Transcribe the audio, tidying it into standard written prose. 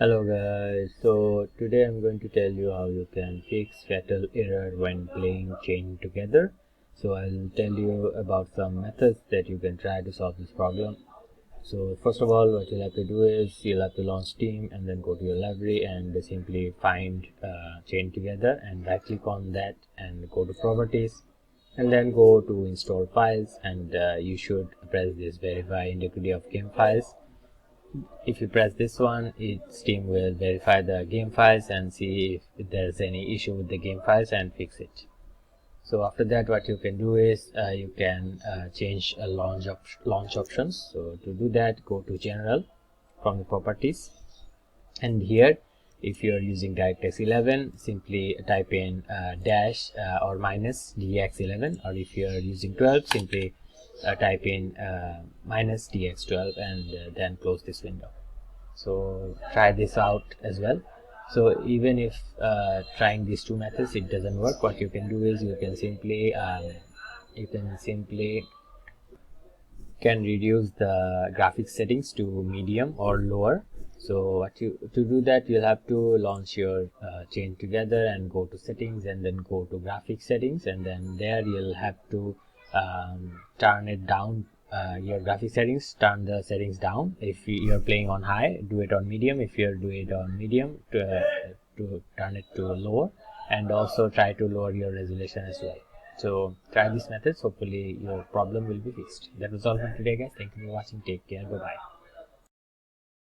Hello guys, so today I'm going to tell you how you can fix fatal error when playing chain together. So I'll tell you about some methods that you can try to solve this problem. So first of all, what you'll have to do is you'll have to launch Steam and then go to your library and simply find chain together and right click on that and go to properties and then go to install files, and you should press this verify integrity of game files. If you press this one, Steam will verify the game files and see if there's any issue with the game files and fix it. So after that, what you can do is you can change a launch options. So to do that, go to general from the properties, and here if you are using DirectX 11, simply type in dash or minus dx11, or if you are using 12, simply type in minus dx12 and then close this window. So try this out as well. So even if trying these two methods it doesn't work, what you can do is you can simply reduce the graphics settings to medium or lower. So to do that, you'll have to launch your chain together and go to settings and then go to graphics settings, and then there you'll have to turn it down. Your graphic settings, turn the settings down. If you're playing on high, do it on medium. If you're doing it on medium, to turn it to lower, and also try to lower your resolution as well. So try these methods, hopefully your problem will be fixed. That was all for today guys. Thank you for watching. Take care. Bye bye.